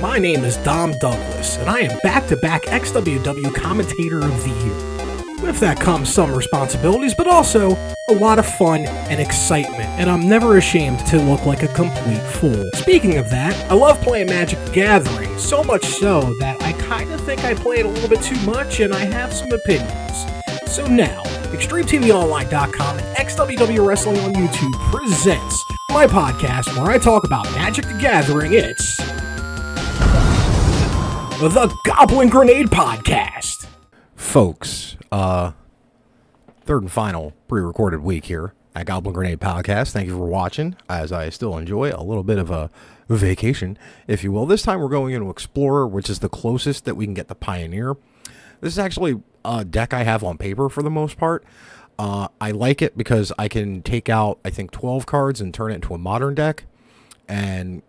My name is Dom Douglas, and I am back-to-back XWW Commentator of the Year. With that comes some responsibilities, but also a lot of fun and excitement, and I'm never ashamed to look like a complete fool. Speaking of that, I love playing Magic the Gathering, so much so that I kind of think I play it a little bit too much, and I have some opinions. So now, XtremeTVOnline.com and XWW Wrestling on YouTube presents my podcast where I talk about Magic the Gathering. It's the Goblin Grenade Podcast. Folks, third and final pre-recorded week here at Goblin Grenade Podcast. Thank you for watching, as I still enjoy a little bit of a vacation, if you will. This time we're going into Explorer, which is the closest that we can get to Pioneer. This is actually a deck I have on paper for the most part. I like it because I can take out, I think, 12 cards and turn it into a Modern deck. And,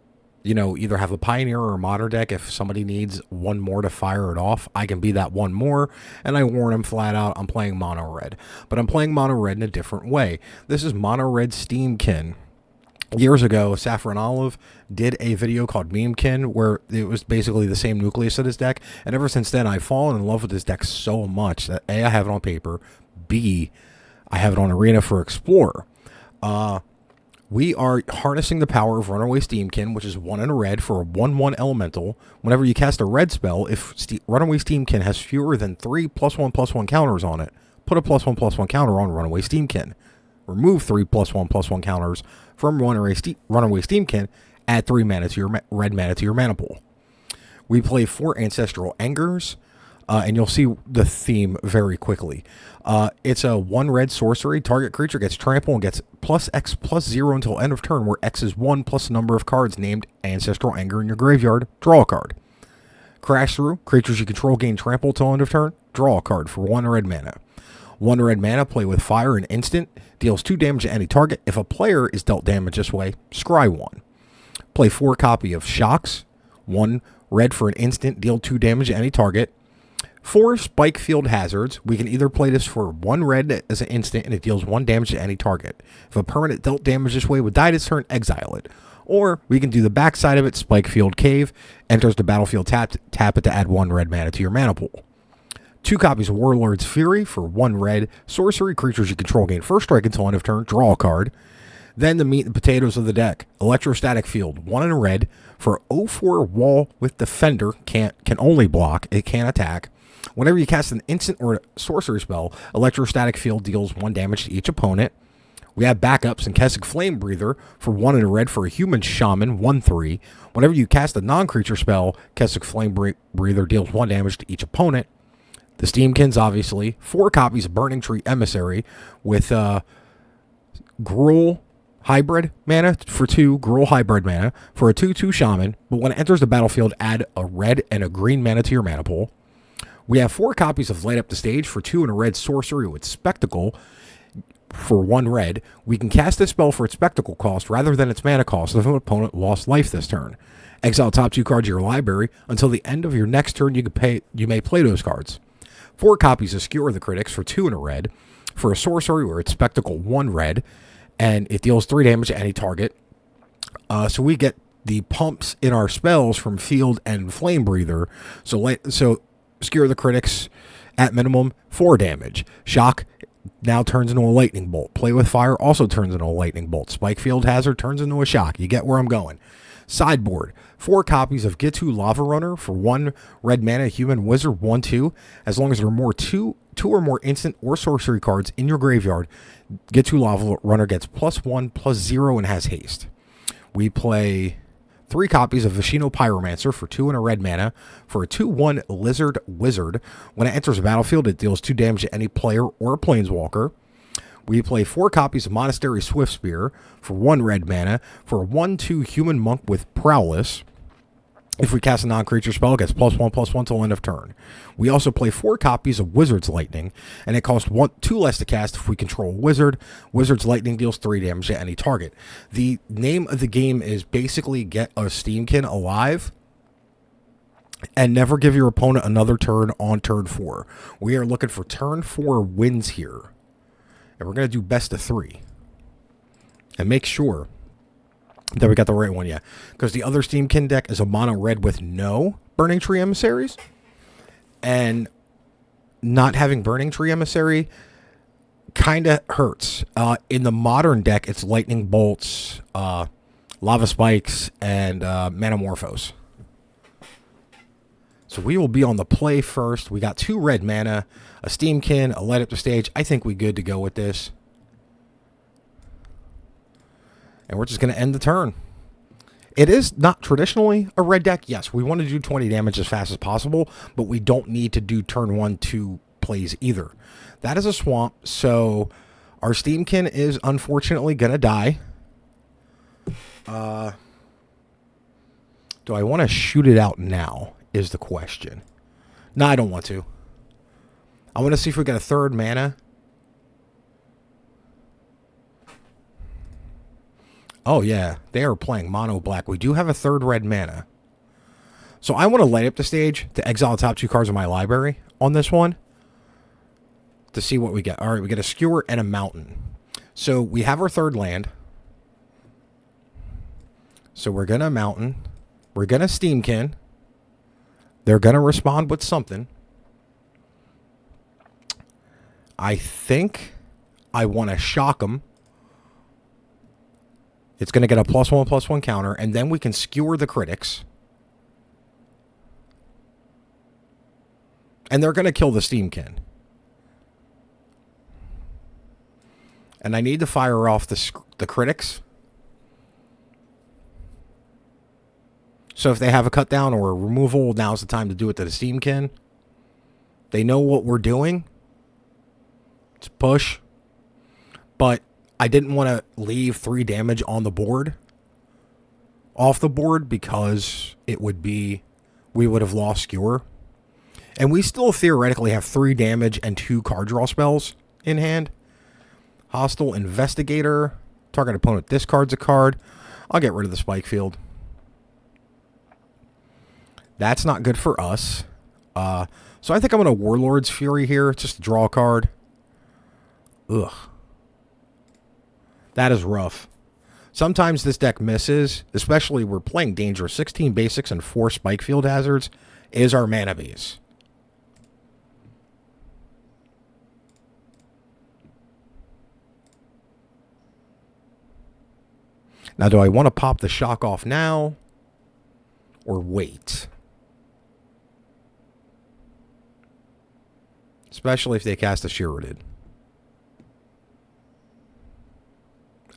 you know, either have a Pioneer or a Modern deck. If somebody needs one more to fire it off, I can be that one more. And I warn them flat out, I'm playing Mono Red. But I'm playing Mono Red in a different way. This is Monored Steamkin. Years ago, Saffron Olive did a video called Memekin, where it was basically the same nucleus of his deck. And ever since then, I've fallen in love with this deck so much that A, I have it on paper, B, I have it on Arena for Explorer. We are harnessing the power of Runaway Steamkin, which is 1 and a red for a 1/1 elemental. Whenever you cast a red spell, if Runaway Steamkin has fewer than 3 +1/+1 counters on it, put a +1/+1 counter on Runaway Steamkin. Remove 3 +1/+1 counters from Runaway Steamkin. Add 3 mana to your red mana to your mana pool. We play 4 Ancestral Angers, and you'll see the theme very quickly. It's a 1 red sorcery. Target creature gets trample and gets +X+0 until end of turn, where X is 1 plus the number of cards named Ancestral Anger in your graveyard. Draw a card. Crash through. Creatures you control gain trample till end of turn. Draw a card for 1 red mana. 1 red mana, play with fire, an instant, deals 2 damage to any target. If a player is dealt damage this way, scry 1. Play 4 copy of Shocks. 1 red for an instant, deal 2 damage to any target. 4 Spike Field Hazards. We can either play this for 1 red as an instant, and it deals 1 damage to any target. If a permanent dealt damage this way would die this turn, exile it. Or we can do the backside of it, Spike Field Cave, enters the battlefield, tap it to add 1 red mana to your mana pool. 2 copies of Warlord's Fury for 1 red. Sorcery, creatures you control gain first strike until end of turn. Draw a card. Then the meat and potatoes of the deck. Electrostatic Field, 1 and a red for 0/4 wall with Defender. Can only block. It can't attack. Whenever you cast an instant or a sorcery spell, Electrostatic Field deals 1 damage to each opponent. We have backups in Kessig Flame Breather for 1 and a red for a Human Shaman, 1/3. Whenever you cast a non-creature spell, Kessig Flame Breather deals 1 damage to each opponent. The Steamkins, obviously. 4 copies of Burning Tree Emissary with Gruul Hybrid mana for 2, Gruul Hybrid mana for a 2/2 Shaman. But when it enters the battlefield, add a red and a green mana to your mana pool. We have 4 copies of Light Up the Stage for 2 and a red sorcery with Spectacle for 1 red. We can cast this spell for its Spectacle cost rather than its mana cost if an opponent lost life this turn. Exile top 2 cards of your library. Until the end of your next turn, you may play those cards. 4 copies of Skewer the Critics for 2 and a red for a sorcery where it's Spectacle 1 red, and it deals 3 damage to any target. So we get the pumps in our spells from Field and Flame Breather. So Skewer the Critics at minimum 4 damage. Shock now turns into a lightning bolt. Play with fire also turns into a lightning bolt. Spike Field Hazard turns into a shock. You get where I'm going. Sideboard, 4 copies of Gitu Lava Runner for 1 red mana, Human Wizard, 1/2. As long as there are more two or more instant or sorcery cards in your graveyard, Gitu Lava Runner gets +1/+0 and has haste. We play 3 copies of Vishino Pyromancer for 2 and a red mana for a 2/1 Lizard Wizard. When it enters the battlefield, it deals 2 damage to any player or planeswalker. We play 4 copies of Monastery Swiftspear for 1 red mana for a 1/2 Human Monk with Prowess. If we cast a non-creature spell, it gets +1/+1 till end of turn. We also play 4 copies of Wizard's Lightning, and it costs 2 less to cast if we control a wizard. Wizard's Lightning deals 3 damage to any target. The name of the game is basically get a Steamkin alive and never give your opponent another turn on turn 4. We are looking for turn 4 wins here. And we're going to do best of 3. And make sure Then we got the right one, yeah. Because the other Steamkin deck is a mono red with no Burning Tree Emissaries. And not having Burning Tree Emissary kind of hurts. In the modern deck, it's Lightning Bolts, Lava Spikes, and Manamorphose. So we will be on the play first. We got 2 red mana, a Steamkin, a Light Up the Stage. I think we're good to go with this. And we're just going to end the turn. It is not traditionally a red deck. Yes, we want to do 20 damage as fast as possible, but we don't need to do turn 1, 2 plays either. That is a swamp, so our Steamkin is unfortunately going to die. Do I want to shoot it out now is the question. No, I don't want to. I want to see if we got a 3rd mana. Oh, yeah. They are playing mono black. We do have a 3rd red mana. So I want to light up the stage to exile the top 2 cards of my library on this one to see what we get. All right, we get a Skewer and a Mountain. So we have our 3rd land. So we're going to Mountain. We're going to Steamkin. They're going to respond with something. I think I want to shock them. It's going to get a +1/+1 counter, and then we can skewer the critics. And they're going to kill the Steamkin. And I need to fire off the critics. So if they have a cut down or a removal, now's the time to do it to the Steamkin. They know what we're doing. It's push. But I didn't want to leave 3 damage on the board, off the board, because it would be, we would have lost Skewer. And we still theoretically have 3 damage and 2 card draw spells in hand. Hostile Investigator. Target opponent discards a card. I'll get rid of the Spike Field. That's not good for us. So I think I'm going to Warlord's Fury here, just to draw a card. Ugh. That is rough. Sometimes this deck misses, especially we're playing dangerous. 16 basics and 4 Spike Field hazards is our mana base. Now, do I want to pop the shock off now or wait? Especially if they cast a Shielded.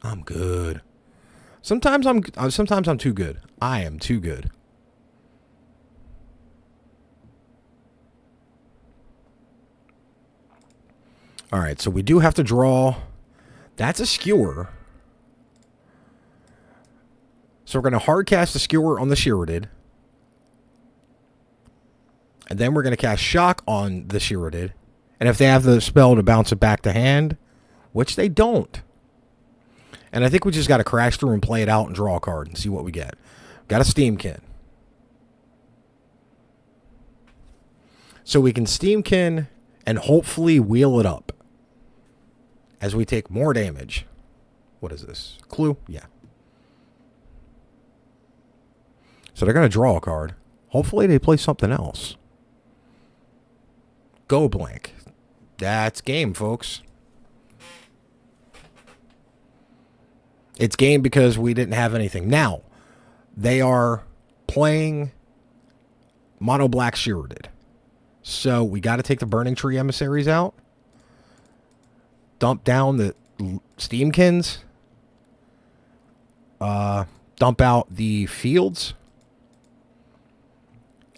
I'm good. Sometimes I'm too good. I am too good. All right, so we do have to draw. That's a Skewer. So we're going to hard cast a Skewer on the Shielded. And then we're going to cast Shock on the Shielded. And if they have the spell to bounce it back to hand, which they don't. And I think we just got to crash through and play it out and draw a card and see what we get. Got a Steamkin. So we can Steamkin and hopefully wheel it up as we take more damage. What is this? Clue? Yeah. So they're going to draw a card. Hopefully they play something else. Go blank. That's game, folks. It's game because we didn't have anything. Now, they are playing mono black Shielded. So we got to take the Burning Tree Emissaries out. Dump down the Steamkins. Dump out the fields.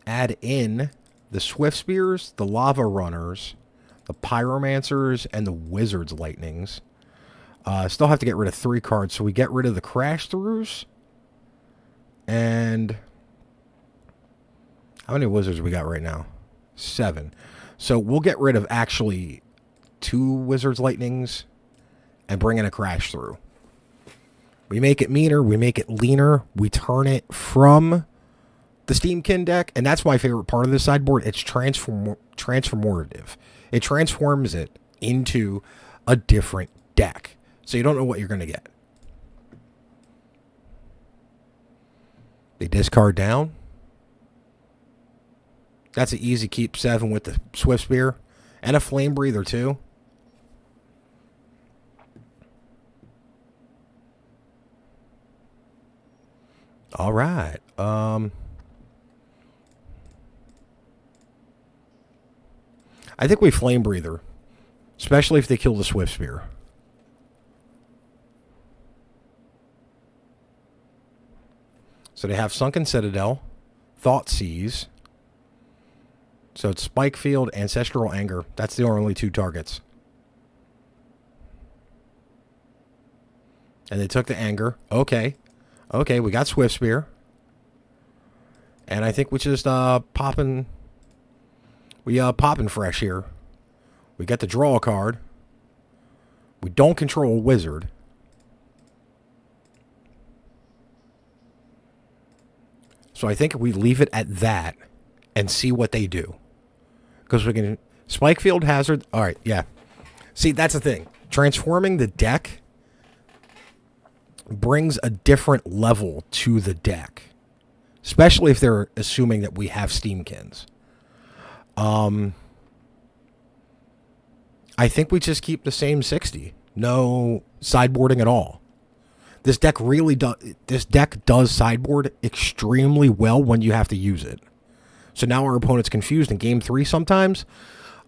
Add in the Swift Spears, the Lava Runners, the Pyromancers, and the Wizard's Lightnings. Still have to get rid of 3 cards, so we get rid of the Crash Throughs. And how many Wizards we got right now? 7. So we'll get rid of actually 2 Wizard's Lightnings and bring in a Crash Through. We make it meaner, we make it leaner, we turn it from the Steamkin deck, and that's my favorite part of the sideboard. It's transformative. It transforms it into a different deck. So you don't know what you're going to get. They discard down. That's an easy keep 7 with the Swift Spear. And a Flame Breather, too. All right. I think we Flame Breather. Especially if they kill the Swift Spear. So they have Sunken Citadel. Thought Seize. So it's Spike Field, Ancestral Anger. That's the only 2 targets. And they took the Anger. Okay. Okay, we got Swift Spear. And I think we just popping. We popping fresh here. We get to draw a card. We don't control a wizard. So I think we leave it at that and see what they do. Because we can Spike Field Hazard. All right, yeah. See, that's the thing. Transforming the deck brings a different level to the deck. Especially if they're assuming that we have Steamkins. I think we just keep the same 60. No sideboarding at all. This deck really does. This deck does sideboard extremely well when you have to use it. So now our opponent's confused in game 3 sometimes.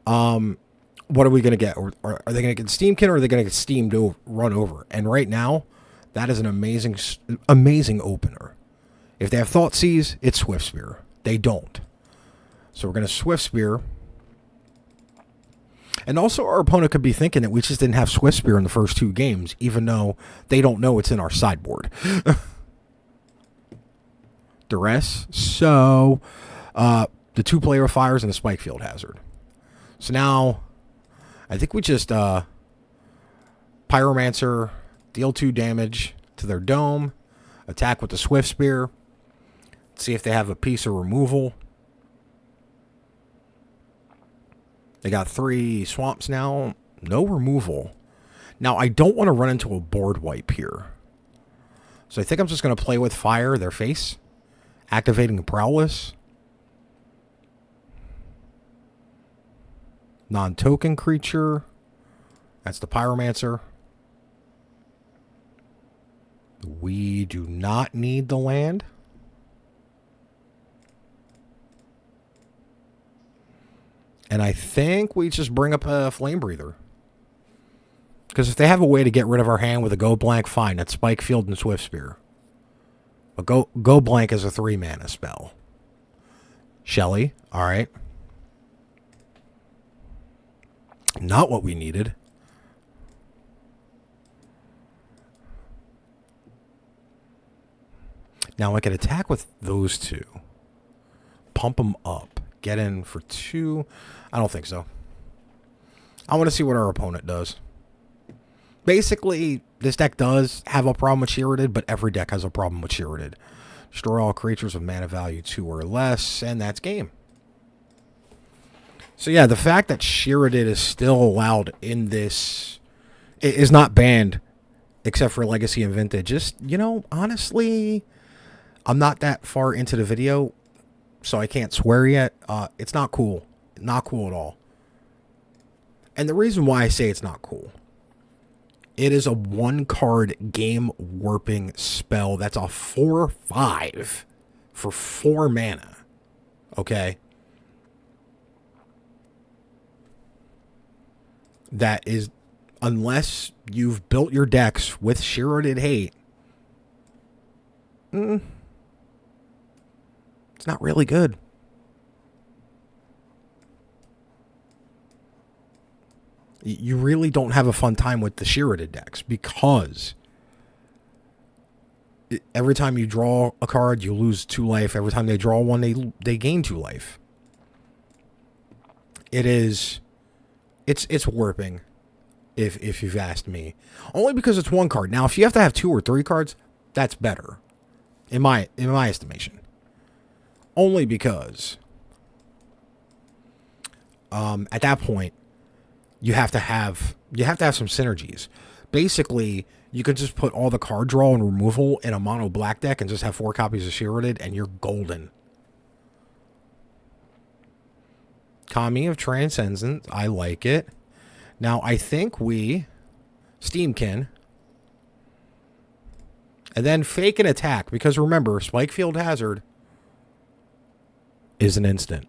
What are we going to get? Are they going to get Steamkin or are they going to get Steamed run over? And right now, that is an amazing opener. If they have Thought Seize, it's Swift Spear. They don't. So we're going to Swift Spear. And also our opponent could be thinking that we just didn't have Swift Spear in the first 2 games, even though they don't know it's in our sideboard. Duress. So the 2-player fires and the Spike Field Hazard. So now I think we just Pyromancer, deal 2 damage to their dome, attack with the Swift Spear, see if they have a piece of removal. They got 3 swamps now. No removal. Now, I don't want to run into a board wipe here. So I think I'm just going to play with fire their face. Activating Prowess. Non-token creature. That's the Pyromancer. We do not need the land. And I think we just bring up a Flame Breather. Because if they have a way to get rid of our hand with a Go Blank, fine. That's Spike Field and Swift Spear. But Go Blank is a 3-mana spell. Shelly, alright. Not what we needed. Now I can attack with those 2. Pump them up. Get in for 2. I don't think so. I want to see what our opponent does. Basically, this deck does have a problem with Shielded, but every deck has a problem with Shielded. Destroy all creatures with mana value 2 or less, and that's game. So yeah, the fact that Shielded is still allowed in this... It is not banned, except for Legacy and Vintage. Just, honestly, I'm not that far into the video, so I can't swear yet. It's not cool. Not cool at all. And the reason why I say it's not cool, it is a 1-card game warping spell that's a 4/5 for 4 mana. Okay? That is, unless you've built your decks with Shielded Hate, it's not really good. You really don't have a fun time with the Shielded decks because every time you draw a card, you lose 2 life. Every time they draw one, they gain 2 life. It's warping, if you've asked me. Only because it's 1 card. Now, if you have to have 2 or 3 cards, that's better, in my estimation. Only because at that point, you have to have some synergies. Basically, You could just put all the card draw and removal in a mono black deck and just have 4 copies of Shielded, and you're golden. Kami of Transcendence, I like it. Now, I think we Steamkin, and then fake an attack, because remember, Spikefield Hazard is an instant.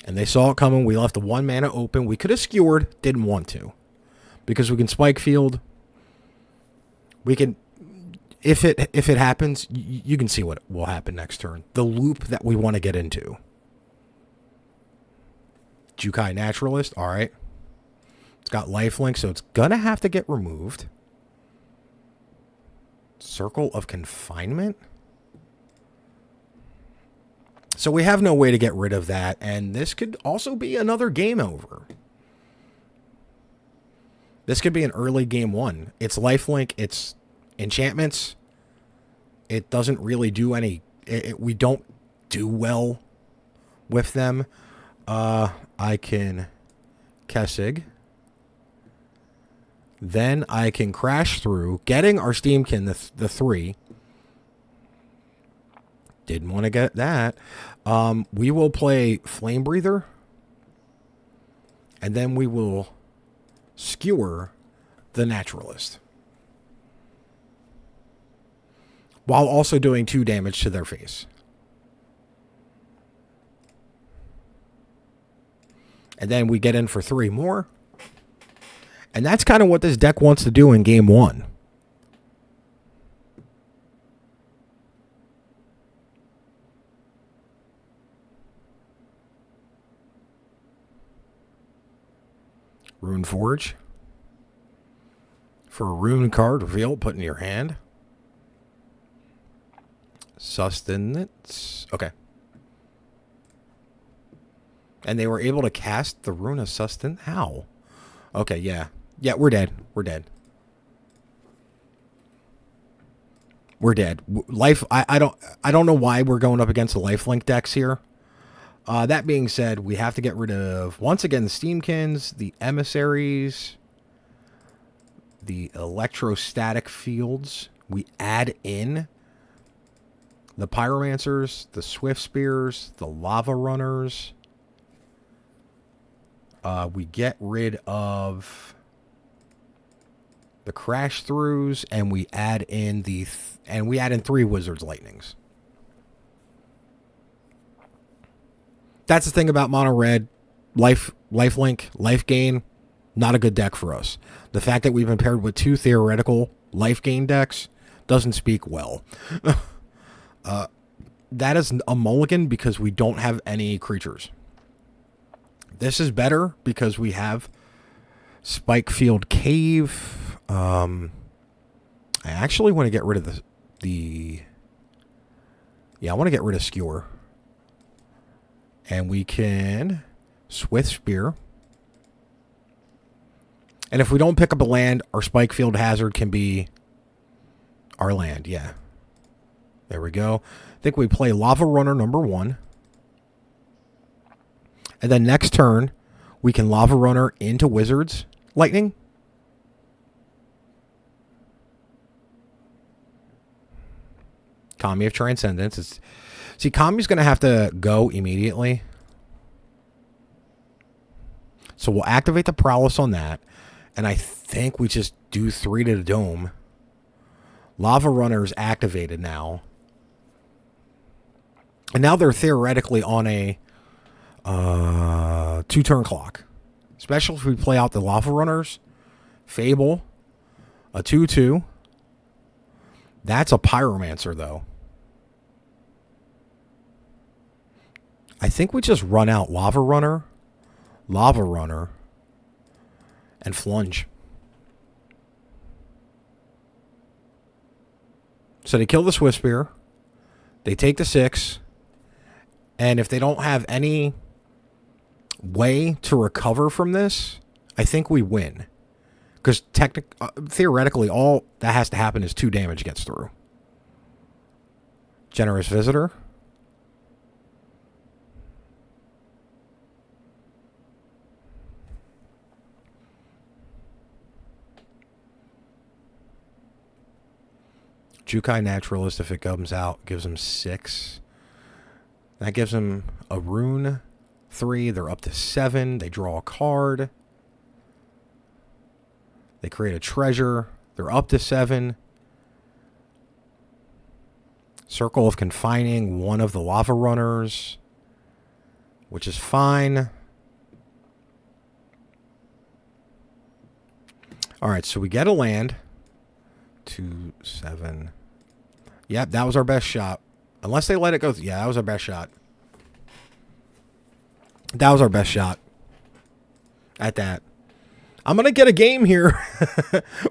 And they saw it coming. We left the 1 mana open. We could have skewered, didn't want to. Because we can Spikefield. We can, if it happens, you can see what will happen next turn. The loop that we want to get into. Jukai Naturalist, alright. It's got lifelink, so it's gonna have to get removed. Circle of Confinement. So we have no way to get rid of that, and this could also be another game over. This could be an early game 1. It's lifelink, it's enchantments. It doesn't really do any... we don't do well with them. I can Kessig. Then I can crash through, getting our Steamkin, the 3. Didn't want to get that. We will play Flame Breather. And then we will skewer the Naturalist. While also doing 2 damage to their face. And then we get in for 3 more. And that's kind of what this deck wants to do in game 1. Rune Forge. For a rune card reveal, put in your hand. Sustenance. Okay. And they were able to cast the Rune of Sustenance? How? Okay, yeah. Yeah, we're dead. We're dead. We're dead. Life. I don't know why we're going up against the lifelink decks here. That being said, we have to get rid of, once again, the Steamkins, the Emissaries, the Electrostatic Fields. We add in the Pyromancers, the Swift Spears, the Lava Runners. We get rid of the Crash Throughs, and we add in the and we add in 3 Wizards Lightnings. That's the thing about mono red, lifelink, life gain, not a good deck for us. The fact that we've been paired with 2 theoretical life gain decks doesn't speak well. That is a mulligan because we don't have any creatures. This is better because we have Spikefield Cave. I actually want to get rid of I want to get rid of Skewer. And we can Swift Spear. And if we don't pick up a land, our Spikefield Hazard can be our land. Yeah. There we go. I think we play Lava Runner number 1. And then next turn, we can Lava Runner into Wizards Lightning. Kami of Transcendence. See, Kami's going to have to go immediately. So we'll activate the Prowess on that. And I think we just do 3 to the Dome. Lava Runner's activated now. And now they're theoretically on a 2-turn clock. Especially if we play out the Lava Runners. Fable. A 2-2. That's a Pyromancer, though. I think we just run out Lava Runner, and Flunge. So they kill the Swift Spear. They take the 6. And if they don't have any way to recover from this, I think we win. Because theoretically, all that has to happen is 2 damage gets through. Generous Visitor. Jukai Naturalist, if it comes out, gives them 6. That gives them a rune 3. They're up to 7. They draw a card. They create a treasure. They're up to 7. Circle of Confining, one of the Lava Runners, which is fine. Alright, so we get a land. 2, 7. Yep, that was our best shot. Unless they let it go. Yeah, that was our best shot. That was our best shot at that. I'm going to get a game here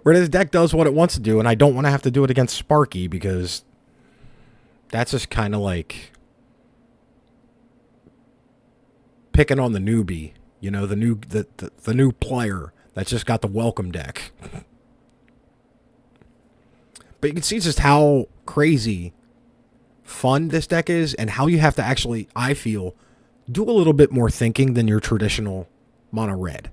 where this deck does what it wants to do, and I don't want to have to do it against Sparky because that's just kind of like picking on the newbie, you know, the new player that's just got the welcome deck. But you can see just how crazy fun this deck is and how you have to actually, I feel, do a little bit more thinking than your traditional mono red.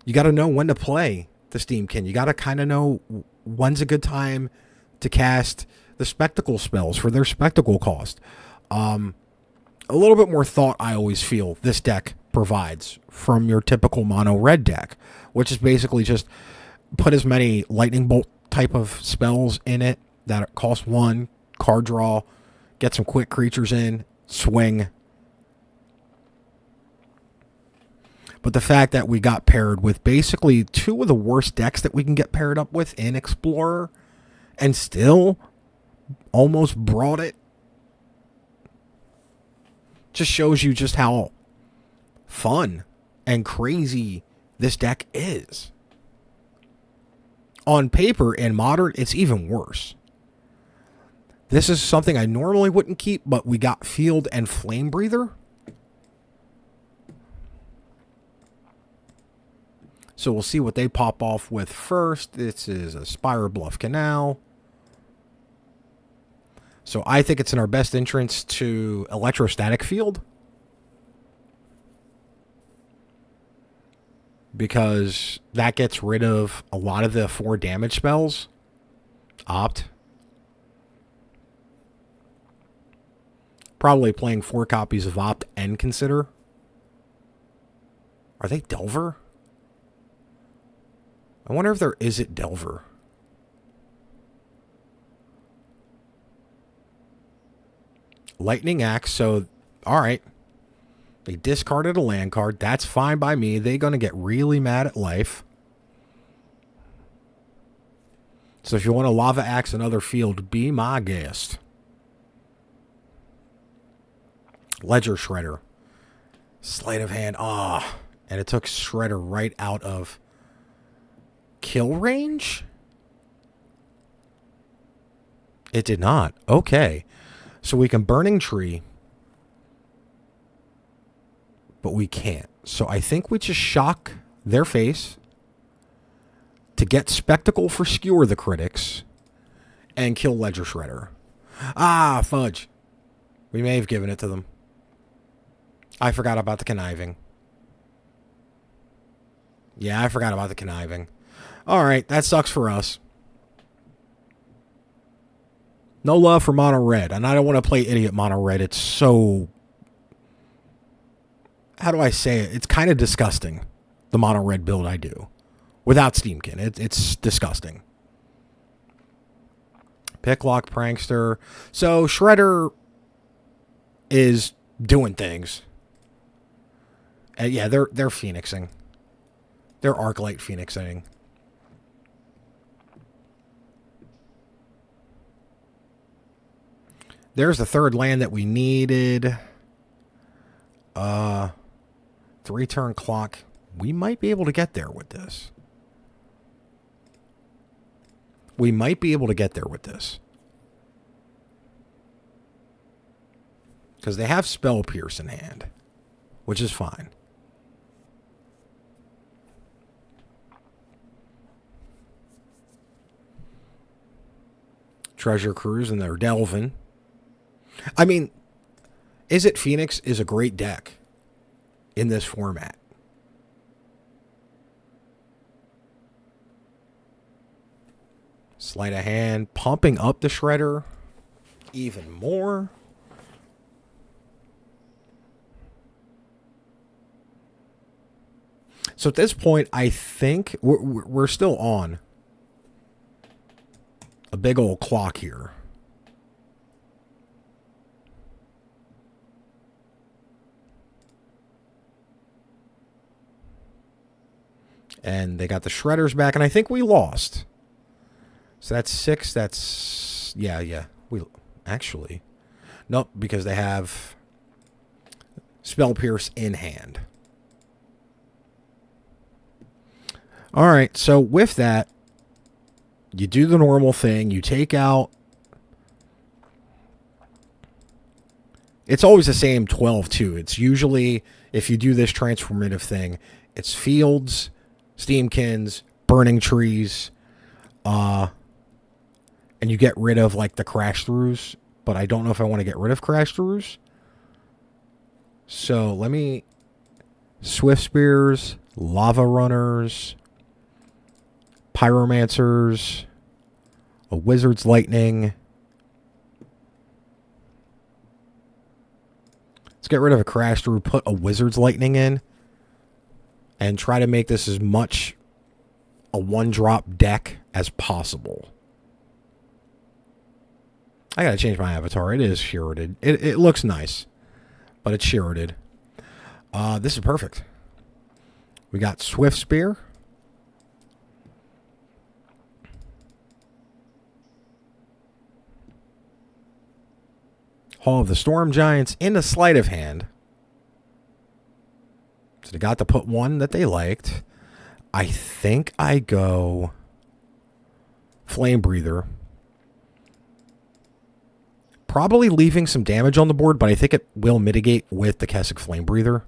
You got to know when to play the Steamkin. You got to kind of know when's a good time to cast the spectacle spells for their spectacle cost. A little bit more thought, I always feel, this deck provides from your typical mono red deck, which is basically just put as many lightning bolt type of spells in it that cost 1, card draw, get some quick creatures in, swing. But the fact that we got paired with basically 2 of the worst decks that we can get paired up with in Explorer and still almost brought it just shows you just how fun and crazy this deck is. On paper and Modern, it's even worse. This is something I normally wouldn't keep, but we got Field and Flame Breather. So we'll see what they pop off with first. This is a Spire Bluff Canal. So I think it's in our best interest to Electrostatic Field. Because that gets rid of a lot of the 4 damage spells. Opt. Probably playing 4 copies of Opt and Consider. Are they Delver? I wonder if there is it Delver. Lightning Axe, so, alright. They discarded a land card. That's fine by me. They're going to get really mad at life. So if you want to Lava Axe another field, be my guest. Ledger Shredder. Sleight of Hand. Ah. And it took Shredder right out of kill range? It did not. Okay. So we can Burning Tree. But we can't. So I think we just shock their face to get Spectacle for Skewer the Critics and kill Ledger Shredder. Ah, fudge. We may have given it to them. I forgot about the conniving. Yeah, I forgot about the conniving. Alright, that sucks for us. No love for Mono Red. And I don't want to play Idiot Mono Red. It's so... How do I say it? It's kind of disgusting, the Mono Red build I do. Without Steamkin. It's disgusting. Picklock Prankster. So, Shredder is doing things. Yeah, they're Phoenixing. They're Arclight Phoenixing. There's the third land that we needed. 3-turn clock. We might be able to get there with this. We might be able to get there with this. Because they have Spell Pierce in hand. Which is fine. Treasure Cruise and they're Delvin. I mean, Izzet Phoenix is a great deck in this format. Sleight of hand, pumping up the shredder even more. So at this point, I think we're still on a big old clock here. And they got the shredders back, and I think we lost. So that's 6. That's... Yeah. We actually... Nope, because they have Spell Pierce in hand. All right, so with that, you do the normal thing. You take out... It's always the same 12, too. It's usually, if you do this transformative thing, it's fields, steamkins, burning trees, and you get rid of, like, the crash throughs. But I don't know if I want to get rid of crash throughs. So let me... Swift Spears, Lava Runners... Pyromancers, a Wizard's Lightning. Let's get rid of a Crash Through, put a Wizard's Lightning in, and try to make this as much a one-drop deck as possible. I gotta change my avatar. It is shirted. It looks nice, but it's shirted. This is perfect. We got Swift Spear. Hall of the Storm Giants in a sleight of hand. So they got to put one that they liked. I think I go Flame Breather. Probably leaving some damage on the board, but I think it will mitigate with the Kessig Flame Breather.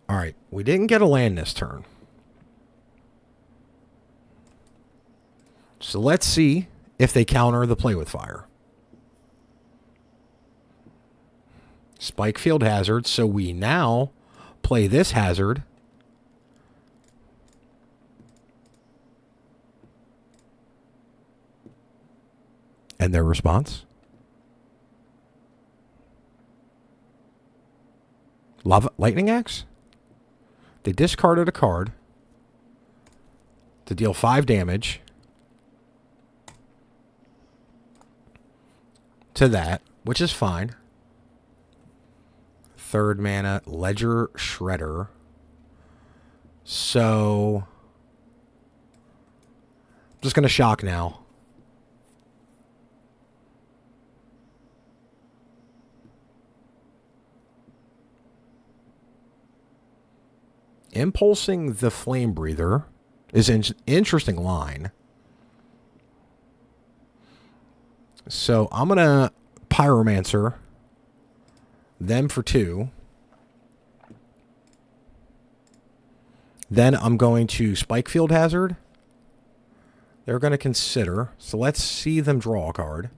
All right, we didn't get a land this turn. So let's see if they counter the Play with Fire. Spike Field Hazard, so we now play this hazard. And their response? Lightning Axe? They discarded a card to deal 5 damage to that, which is fine. 3rd mana, Ledger Shredder. So, I'm just going to shock now. Impulsing the Flame Breather is an interesting line. So, I'm going to Pyromancer them for 2. Then I'm going to Spike Field Hazard. They're going to consider. So let's see them draw a card.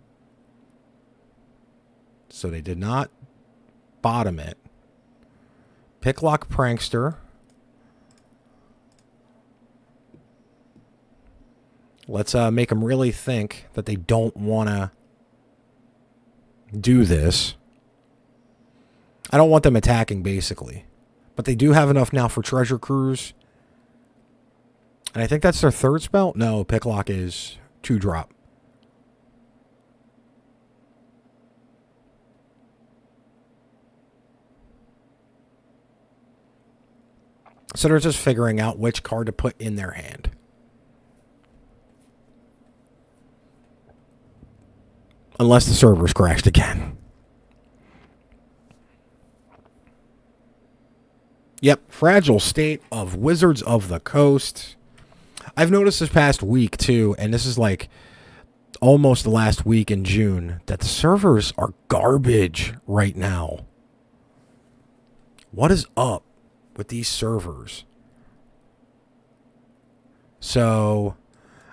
So they did not bottom it. Picklock Prankster. Let's make them really think that they don't want to do this. I don't want them attacking, basically. But they do have enough now for Treasure Cruise. And I think that's their 3rd spell. No, Picklock is 2-drop. So they're just figuring out which card to put in their hand. Unless the servers crashed again. Yep, fragile state of Wizards of the Coast. I've noticed this past week, too, and this is like almost the last week in June, that the servers are garbage right now. What is up with these servers? So,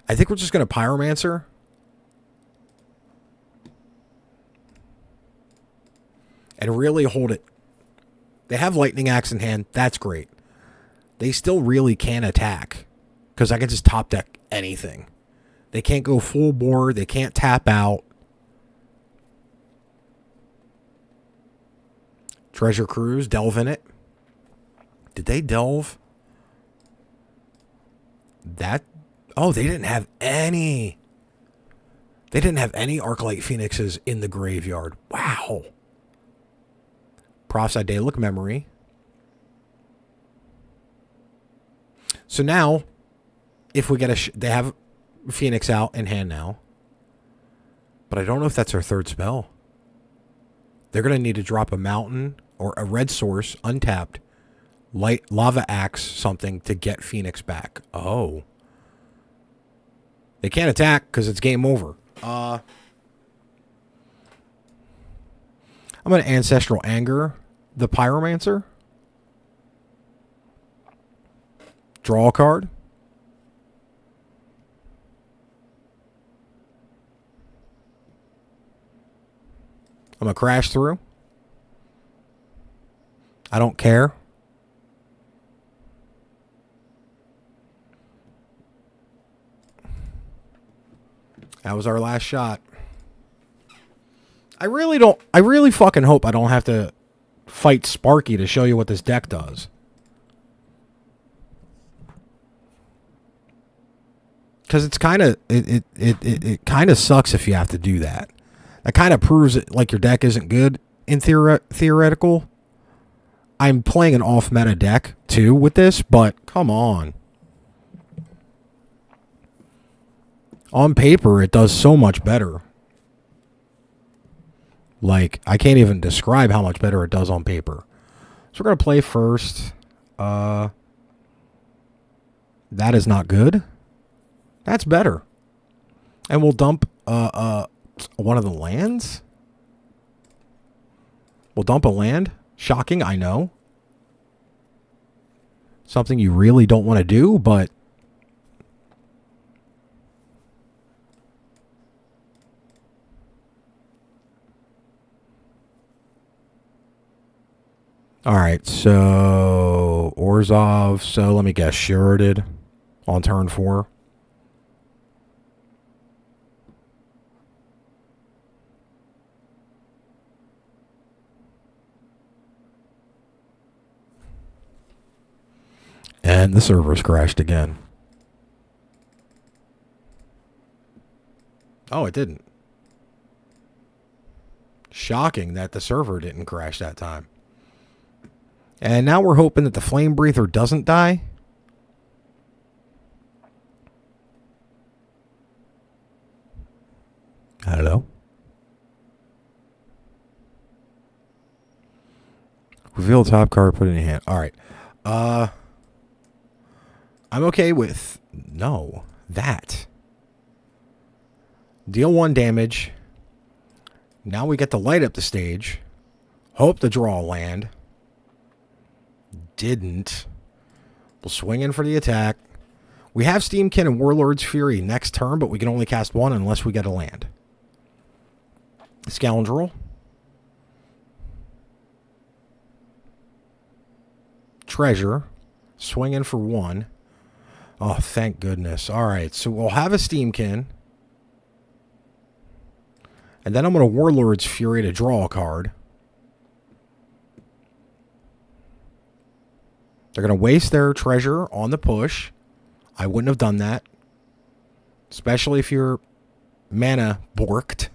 I think we're just going to Pyromancer. And really hold it. They have Lightning Axe in hand. That's great. They still really can attack. Because I can just top deck anything. They can't go full board. They can't tap out. Treasure Cruise, delve in it. Did they delve? That... Oh, they didn't have any... They didn't have any Arclight Phoenixes in the graveyard. Wow. Prophesy Daedalic Memory. So now, if we get a... they have Phoenix out in hand now. But I don't know if that's our third spell. They're going to need to drop a mountain or a red source, untapped, light lava axe, something to get Phoenix back. Oh. They can't attack because it's game over. I'm going to Ancestral Anger the Pyromancer. Draw a card. I'm going to crash through. I don't care. That was our last shot. I really fucking hope I don't have to fight Sparky to show you what this deck does. Because it's kind of... It kind of sucks if you have to do that. That kind of proves it, like your deck isn't good in theoretical. I'm playing an off-meta deck, too, with this, but come on. On paper, it does so much better. Like, I can't even describe how much better it does on paper. So we're going to play first. That is not good. That's better. And we'll dump one of the lands. We'll dump a land. Shocking, I know. Something you really don't want to do, but... Alright, so... Orzhov, so let me guess, Shielded on turn 4. And the server's crashed again. Oh, it didn't. Shocking that the server didn't crash that time. And now we're hoping that the Flame Breather doesn't die. Hello? Reveal the top card, put it in your hand. Alright. I'm okay with... No. That. Deal 1 damage. Now we get to light up the stage. Hope to draw a land. Didn't. We'll swing in for the attack. We have Steamkin and Warlord's Fury next turn, but we can only cast 1 unless we get a land. Scoundrel. Treasure. Swing in for 1. Oh, thank goodness. Alright, so we'll have a Steamkin. And then I'm going to Warlord's Fury to draw a card. They're going to waste their treasure on the push. I wouldn't have done that. Especially if you're mana borked,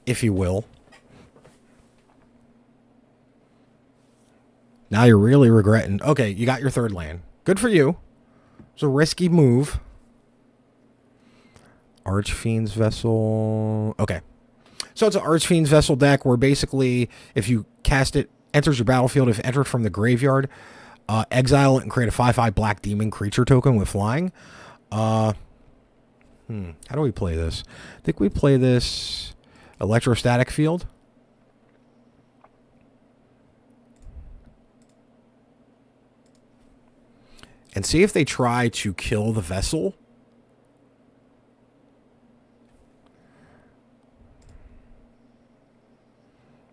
if you will. Now you're really regretting. Okay, you got your third land. Good for you. It's a risky move. Archfiend's Vessel. Okay. So it's an Archfiend's Vessel deck where basically if you cast it, enters your battlefield, if entered from the graveyard, exile it and create a 5/5 black demon creature token with flying. How do we play this? I think we play this Electrostatic Field. And see if they try to kill the vessel.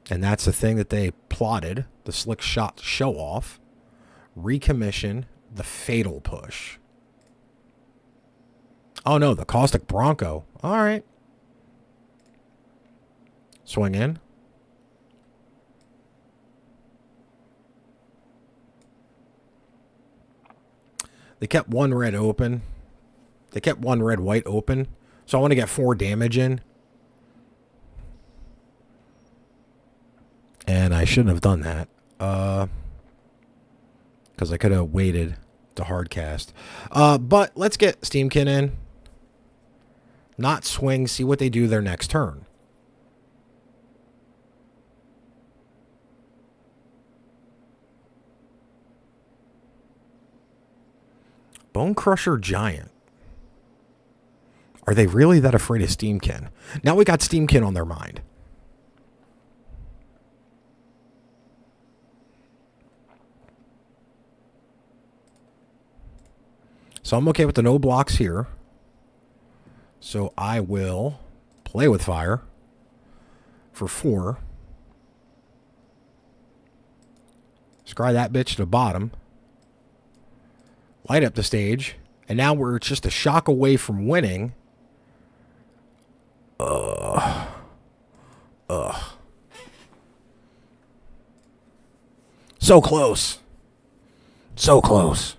And that's the thing that they plotted. The slick shot show off. Recommission the Fatal Push. Oh, no, the Caustic Bronco. All right. Swing in. They kept one red open. They kept one red white open. So I want to get 4 damage in. And I shouldn't have done that. Because I could have waited to hard cast. But let's get Steamkin in. Not swing. See what they do their next turn. Bone Crusher Giant. Are they really that afraid of Steamkin? Now we got Steamkin on their mind. So I'm okay with the no blocks here. So I will play with fire for 4. Scry that bitch to the bottom. Light up the stage. And now we're just a shock away from winning. So close. So close.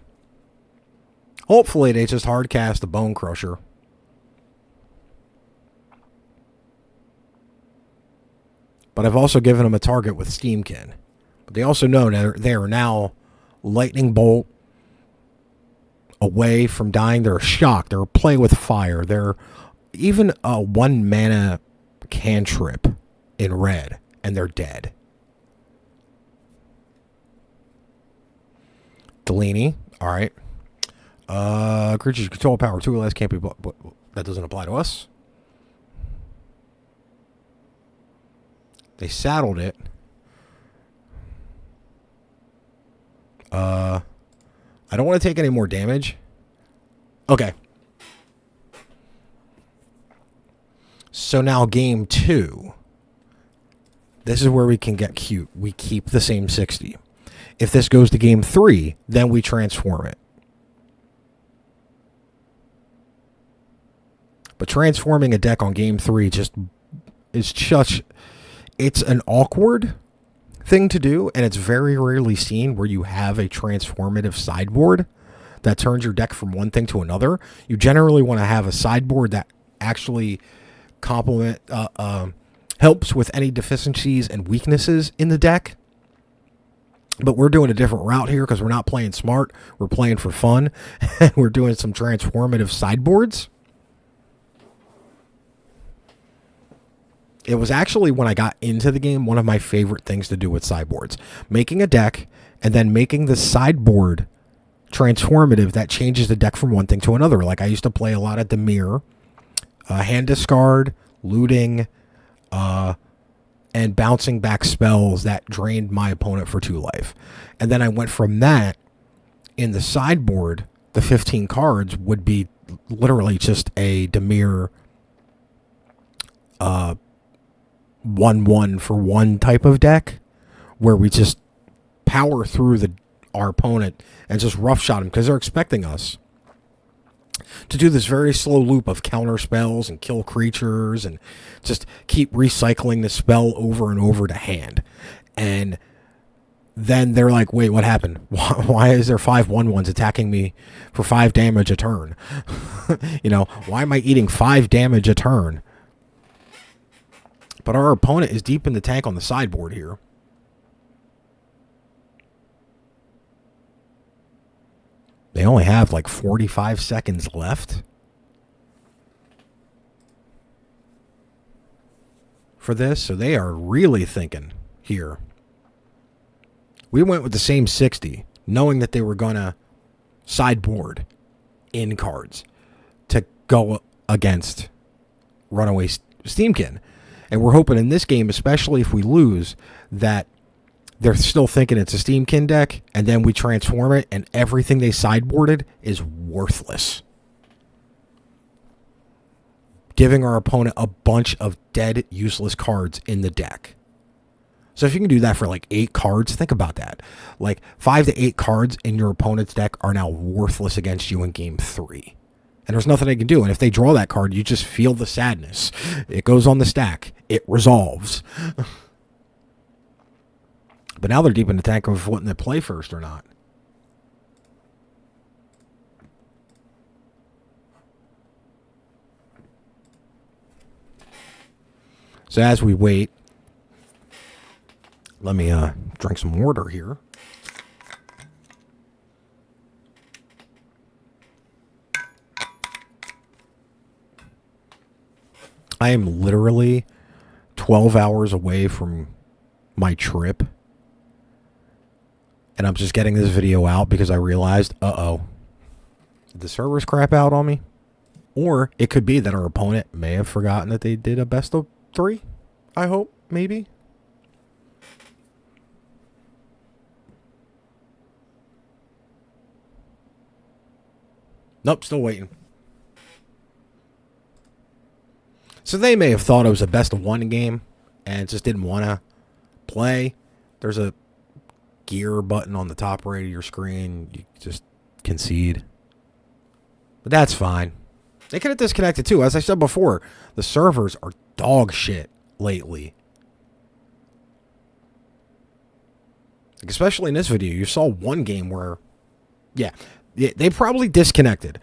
Hopefully they just hard cast the Bone Crusher. But I've also given them a target with Steamkin. But they also know that they are now Lightning Bolt away from dying. They're shocked. They're playing with fire. They're even a 1 mana cantrip in red, and they're dead. Delaney, all right. Creatures control power 2 or less can't be. That doesn't apply to us. They saddled it. I don't want to take any more damage. Okay. So now game 2. This is where we can get cute. We keep the same 60. If this goes to game 3, then we transform it. But transforming a deck on game 3 just is such... It's an awkward thing to do, and it's very rarely seen where you have a transformative sideboard that turns your deck from one thing to another. You generally want to have a sideboard that actually helps with any deficiencies and weaknesses in the deck. But we're doing a different route here because we're not playing smart. We're playing for fun. And we're doing some transformative sideboards. It was actually, when I got into the game, one of my favorite things to do with sideboards. Making a deck and then making the sideboard transformative that changes the deck from one thing to another. Like I used to play a lot of Dimir, hand discard, looting, and bouncing back spells that drained my opponent for 2 life. And then I went from that. In the sideboard, the 15 cards would be literally just a Dimir 1/1 for 1 type of deck, where we just power through our opponent and just roughshot them, because they're expecting us to do this very slow loop of counter spells and kill creatures and just keep recycling the spell over and over to hand. And then they're like, wait, what happened? Why is there 5 1/1s attacking me for 5 damage a turn? Why am I eating 5 damage a turn? But our opponent is deep in the tank on the sideboard here. They only have like 45 seconds left for this, so they are really thinking here. We went with the same 60, knowing that they were going to sideboard in cards to go against Runaway Steamkin. And we're hoping in this game, especially if we lose, that they're still thinking it's a Steamkin deck, and then we transform it, and everything they sideboarded is worthless, giving our opponent a bunch of dead, useless cards in the deck. So if you can do that for like 8 cards, think about that. Like 5 to 8 cards in your opponent's deck are now worthless against you in game 3. And there's nothing they can do. And if they draw that card, you just feel the sadness. It goes on the stack. It resolves. But now they're deep in the tank of wanting to play first or not. So as we wait, let me drink some water here. I am literally 12 hours away from my trip. And I'm just getting this video out because I realized, did the servers crap out on me? Or it could be that our opponent may have forgotten that they did a best of 3. I hope, maybe. Nope, still waiting. So they may have thought it was a best of 1 game and just didn't want to play. There's a gear button on the top right of your screen. You just concede. But that's fine. They could have disconnected too. As I said before, the servers are dog shit lately. Especially in this video. You saw one game where, yeah, they probably disconnected.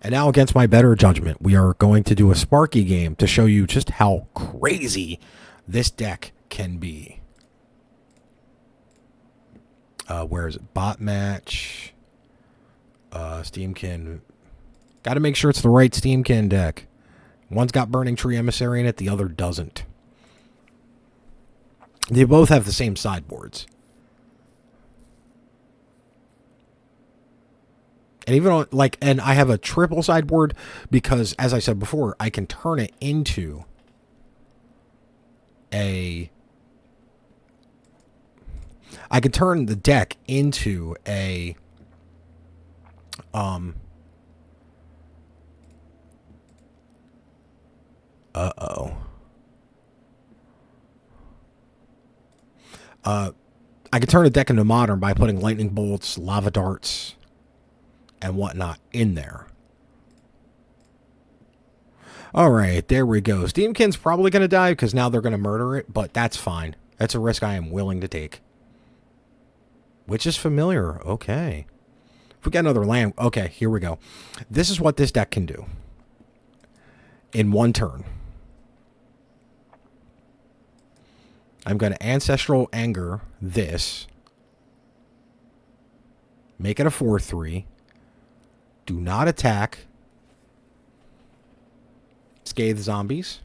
And now, against my better judgment, we are going to do a Sparky game to show you just how crazy this deck can be. Where is it? Bot match. Steamkin. Got to make sure it's the right Steamkin deck. One's got Burning Tree Emissary in it, the other doesn't. They both have the same sideboards. And even on, and I have a triple sideboard because, as I said before, I can turn it into I can turn the deck into a I can turn a deck into modern by putting lightning bolts, lava darts, and whatnot in there. All right, there we go. Steamkin's probably going to die because now they're going to murder it, but that's fine. That's a risk I am willing to take. Which is familiar. Okay. If we get another land... Okay, here we go. This is what this deck can do. In one turn. I'm going to Ancestral Anger this. Make it a 4/3. Do not attack. Scathe zombies.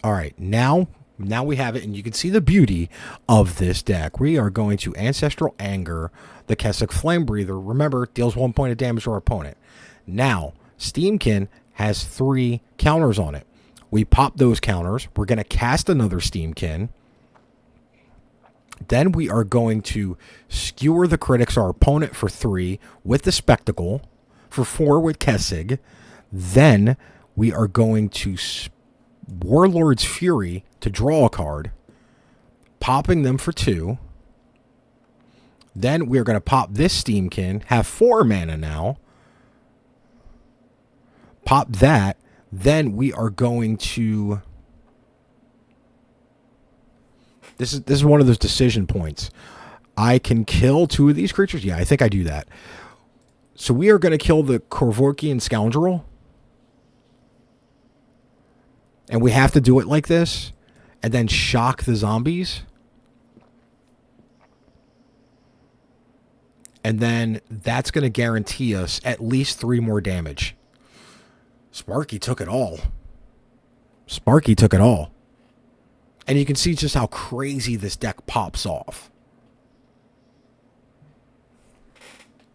All right, now we have it, and you can see the beauty of this deck. We are going to Ancestral Anger the Kessig Flame Breather. Remember, deals 1 point of damage to our opponent. Now, Steamkin has 3 counters on it. We pop those counters. We're going to cast another Steamkin. Then we are going to skewer the critics, our opponent, for 3 with the Spectacle, for 4 with Kessig. Then we are going to Warlord's Fury to draw a card, popping them for 2. Then we're going to pop this Steamkin, have 4 mana now. Pop that. Then we are going to... This is one of those decision points. I can kill 2 of these creatures. Yeah, I think I do that. So we are going to kill the Korvorkian Scoundrel. And we have to do it like this. And then shock the zombies. And then that's going to guarantee us at least 3 more damage. Sparky took it all. Sparky took it all. And you can see just how crazy this deck pops off.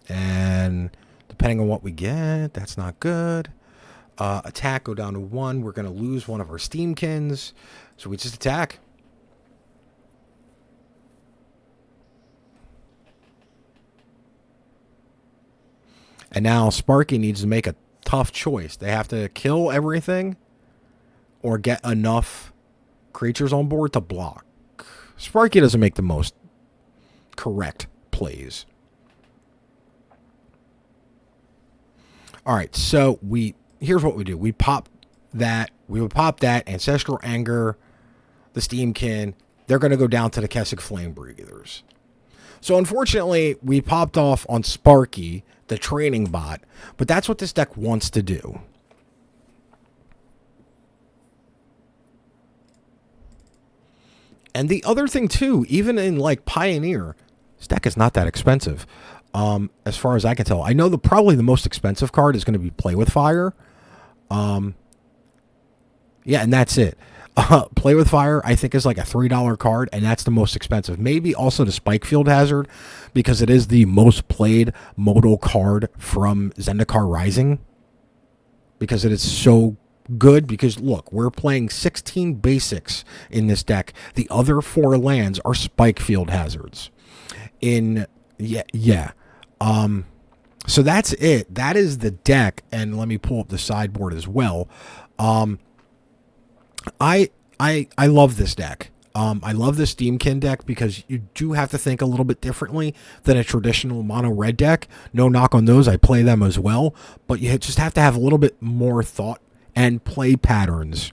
And depending on what we get, that's not good. Attack, go down to 1. We're going to lose one of our Steamkins. So we just attack. And now Sparky needs to make a tough choice. They have to kill everything or get enough creatures on board to block. Sparky doesn't make the most correct plays. All right, so here's what we do. We would pop that Ancestral Anger, the Steamkin. They're going to go down to the Kessig Flame Breathers. So unfortunately, we popped off on Sparky, the training bot, but that's what this deck wants to do. And the other thing too, even in like Pioneer, this deck is not that expensive. As far as I can tell. I know probably the most expensive card is going to be Play with Fire. Yeah, and that's it. Play with Fire, I think, is like a $3 card, and that's the most expensive. Maybe also the Spikefield Hazard, because it is the most played modal card from Zendikar Rising. Because it is so good. Because, look, we're playing 16 basics in this deck. The other 4 lands are Spikefield Hazards. So that's it. That is the deck, and let me pull up the sideboard as well. I love this deck. I love this Steamkin deck because you do have to think a little bit differently than a traditional mono red deck. No knock on those. I play them as well, but you just have to have a little bit more thought and play patterns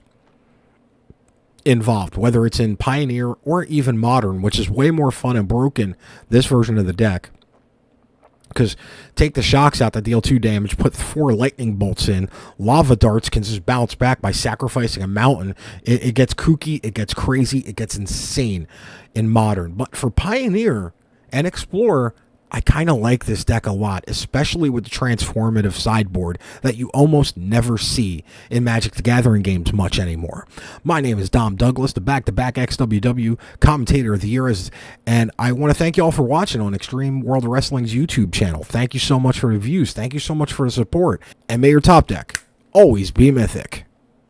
involved, whether it's in Pioneer or even Modern, which is way more fun and broken, this version of the deck. Because take the shocks out that deal 2 damage, put 4 lightning bolts in. Lava darts can just bounce back by sacrificing a mountain. It gets kooky, it gets crazy, it gets insane in Modern. But for Pioneer and Explorer, I kind of like this deck a lot, especially with the transformative sideboard that you almost never see in Magic the Gathering games much anymore. My name is Dom Douglas, the back-to-back XWW Commentator of the Year, and I want to thank you all for watching on Extreme World of Wrestling's YouTube channel. Thank you so much for the views. Thank you so much for the support. And may your top deck always be mythic.